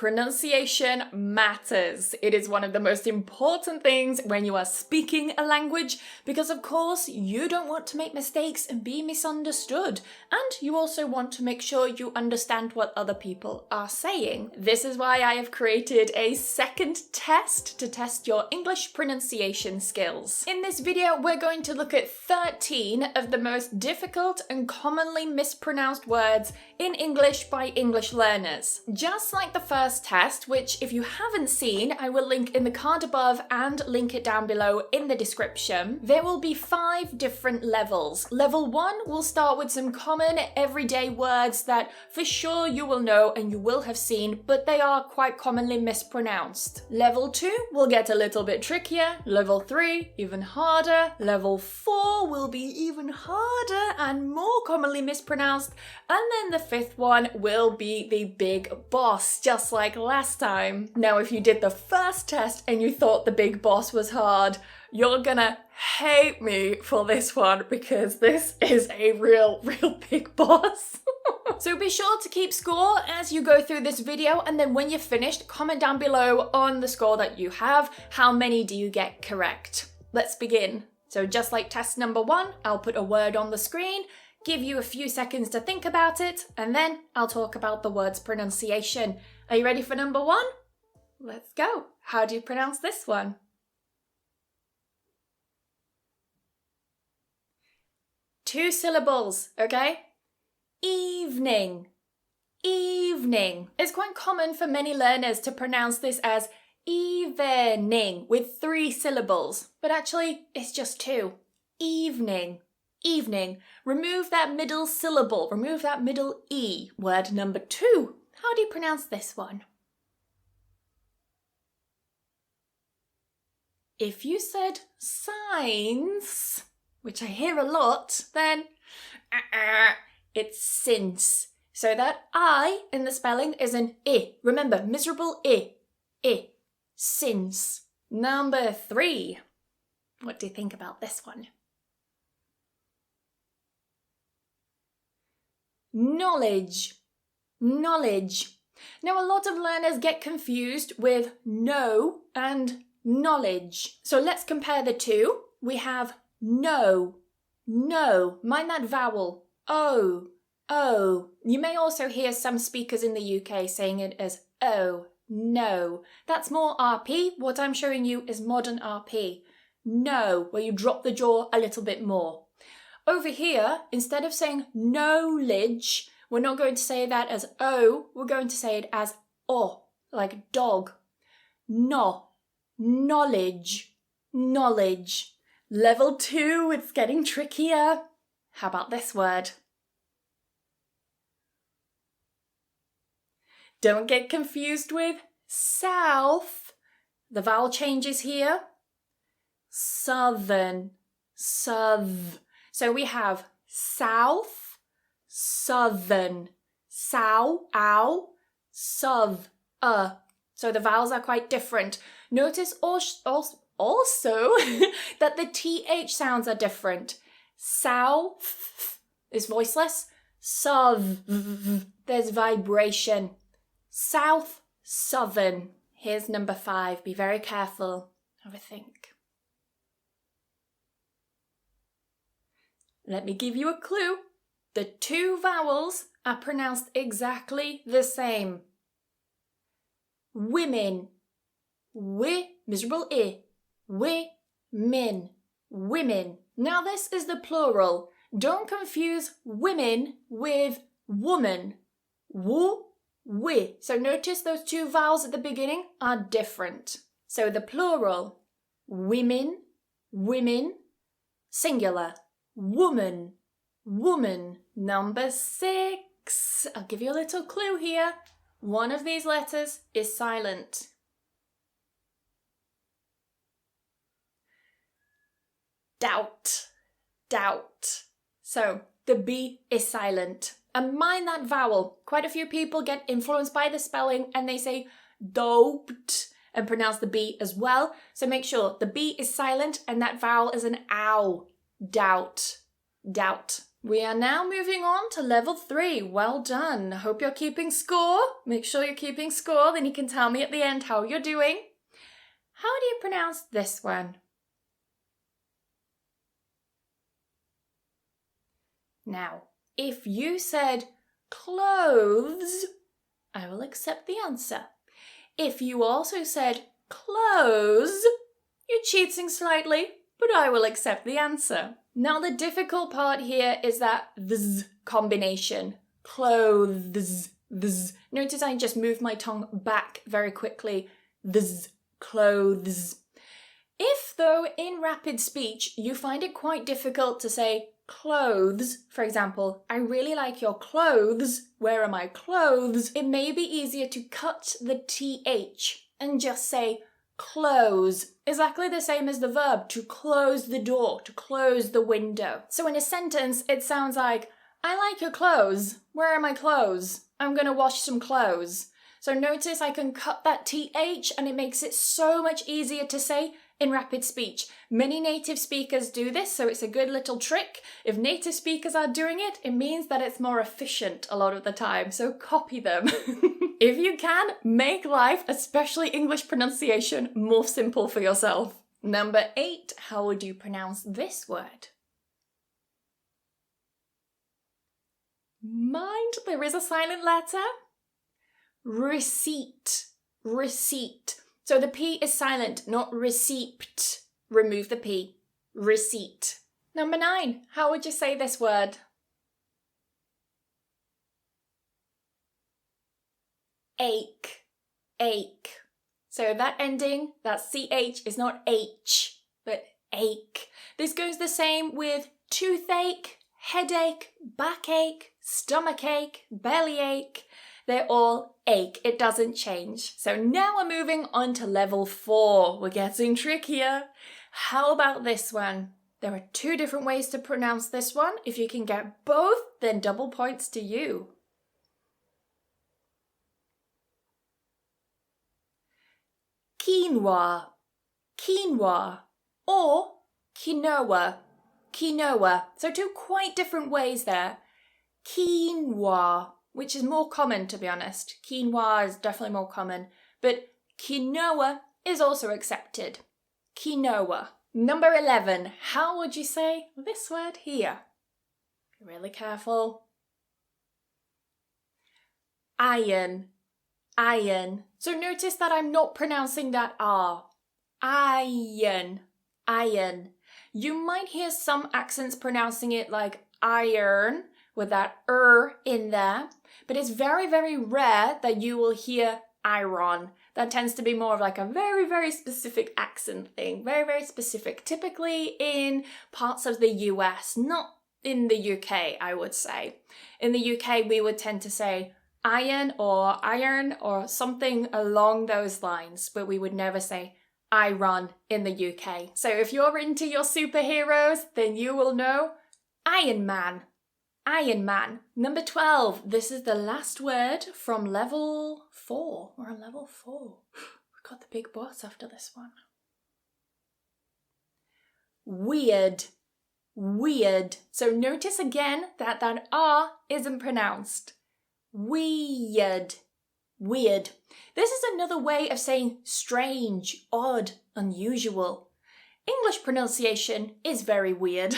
Pronunciation matters. It is one of the most important things when you are speaking a language because, of course, you don't want to make mistakes and be misunderstood. And you also want to make sure you understand what other people are saying. This is why I have created a second test to test your English pronunciation skills. In this video, we're going to look at 13 of the most difficult and commonly mispronounced words in English by English learners. Just like the first test, which if you haven't seen, I will link in the card above and link it down below in the description. There will be 5 different levels. Level 1 will start with some common everyday words that for sure you will know and you will have seen, but they are quite commonly mispronounced. Level 2 will get a little bit trickier. Level 3, even harder. Level 4 will be even harder and more commonly mispronounced. And then the 5th one will be the big boss, just like last time. Now, if you did the first test and you thought the big boss was hard, you're gonna hate me for this one because this is a real big boss. So be sure to keep score as you go through this video, and then when you're finished, comment down below on the score that you have. How many do you get correct? Let's begin. So just like test number 1, I'll put a word on the screen, give you a few seconds to think about it, and then I'll talk about the word's pronunciation. Are you ready for number 1? Let's go. How do you pronounce this one? Two syllables, okay? Evening. Evening. It's quite common for many learners to pronounce this as evening with 3 syllables, but actually it's just 2. Evening. Evening. Remove that middle syllable, remove that middle E. Word number 2. How do you pronounce this one? If you said signs, which I hear a lot, then it's since. So that I in the spelling is an I. Remember, miserable I. I. Since. Number 3. What do you think about this one? Knowledge. Knowledge. Now, a lot of learners get confused with know and knowledge. So let's compare the two. We have know. No. Mind that vowel. O. O. You may also hear some speakers in the UK saying it as O. No. That's more RP. What I'm showing you is modern RP. No, where you drop the jaw a little bit more. Over here, instead of saying knowledge, we're not going to say that as O, we're going to say it as O, like dog. No. Knowledge. Knowledge. Level 2, it's getting trickier. How about this word? Don't get confused with south. The vowel changes here. Southern. South. So we have south, southern, sow, ow, south, So the vowels are quite different. Notice also that the TH sounds are different. South is voiceless. South, there's vibration. South, southern. Here's number 5. Be very careful. Have a think. Let me give you a clue. The 2 vowels are pronounced exactly the same. Women. Wi, miserable I. Wi-min. Women. Now this is the plural. Don't confuse women with woman. Wo, wi. So notice those 2 vowels at the beginning are different. So the plural. Women, women, singular. Woman, woman. Number 6. I'll give you a little clue here. One of these letters is silent. Doubt, doubt. So the B is silent. And mind that vowel. Quite a few people get influenced by the spelling and they say doped and pronounce the B as well. So make sure the B is silent and that vowel is an ow. Doubt, doubt. We are now moving on to level 3. Well done. Hope you're keeping score. Make sure you're keeping score, then you can tell me at the end how you're doing. How do you pronounce this one? Now, if you said clothes, I will accept the answer. If you also said clothes, you're cheating slightly, but I will accept the answer. Now, the difficult part here is that th combination. Clothes, th. Notice I just moved my tongue back very quickly. Th, clothes. If, though, in rapid speech, you find it quite difficult to say clothes, for example, I really like your clothes, where are my clothes? It may be easier to cut the TH and just say close. Exactly the same as the verb to close the door, to close the window. So in a sentence, it sounds like, I like your clothes. Where are my clothes? I'm gonna wash some clothes. So notice I can cut that TH and it makes it so much easier to say in rapid speech. Many native speakers do this, so it's a good little trick. If native speakers are doing it, it means that it's more efficient a lot of the time, so copy them. If you can, make life, especially English pronunciation, more simple for yourself. Number 8, how would you pronounce this word? Mind, there is a silent letter. Receipt, receipt. So the P is silent, not receipt. Remove the P. Receipt. Number 9, how would you say this word? Ache, ache. So that ending, that CH is not H, but ache. This goes the same with toothache, headache, backache, stomachache, bellyache. They're all ache. It doesn't change. So now we're moving on to level 4. We're getting trickier. How about this one? There are 2 different ways to pronounce this one. If you can get both, then double points to you. Quinoa, quinoa, or quinoa, quinoa. So 2 quite different ways there. Quinoa, which is more common, to be honest. Quinoa is definitely more common, but quinoa is also accepted. Quinoa. Number 11, how would you say this word here? Be really careful. Iron, iron. So notice that I'm not pronouncing that R. Iron, iron. You might hear some accents pronouncing it like iron, with that in there, but it's very, very rare that you will hear iron. That tends to be more of like a very, very specific accent thing, very, very specific, typically in parts of the US, not in the UK, I would say. In the UK, we would tend to say iron or something along those lines, but we would never say iron in the UK. So if you're into your superheroes, then you will know Iron Man. Iron Man. Number 12. This is the last word from level 4. We're on level 4. We've got the big boss after this one. Weird. Weird. So notice again that that R isn't pronounced. Weird. Weird. This is another way of saying strange, odd, unusual. English pronunciation is very weird.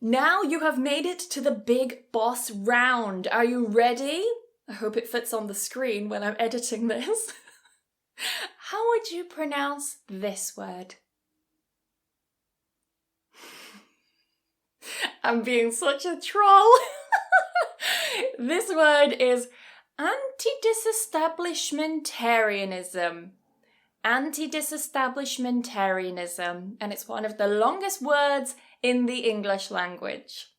Now you have made it to the big boss round. Are you ready? I hope it fits on the screen when I'm editing this. How would you pronounce this word? I'm being such a troll. This word is Antidisestablishmentarianism. Antidisestablishmentarianism. And it's one of the longest words in the English language.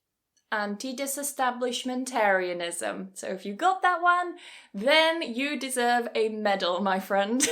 Antidisestablishmentarianism. So if you got that one, then you deserve a medal, my friend.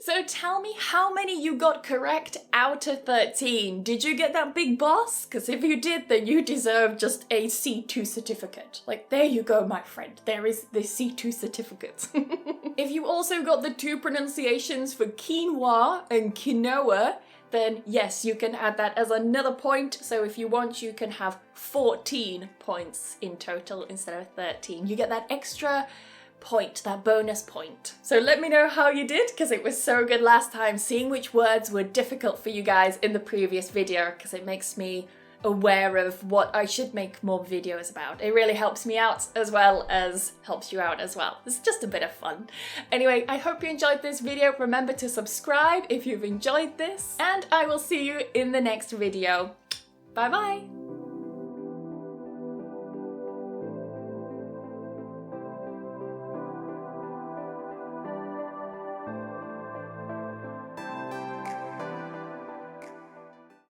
So tell me how many you got correct out of 13. Did you get that big boss? Because if you did, then you deserve just a C2 certificate. Like, there you go, my friend. There is the C2 certificate. If you also got the 2 pronunciations for quinoa and quinoa, then yes, you can add that as another point. So if you want, you can have 14 points in total instead of 13. You get that extra point, that bonus point. So let me know how you did, because it was so good last time, seeing which words were difficult for you guys in the previous video, because it makes me aware of what I should make more videos about. It really helps me out as well as helps you out as well. It's just a bit of fun. Anyway, I hope you enjoyed this video. Remember to subscribe if you've enjoyed this, and I will see you in the next video. Bye bye!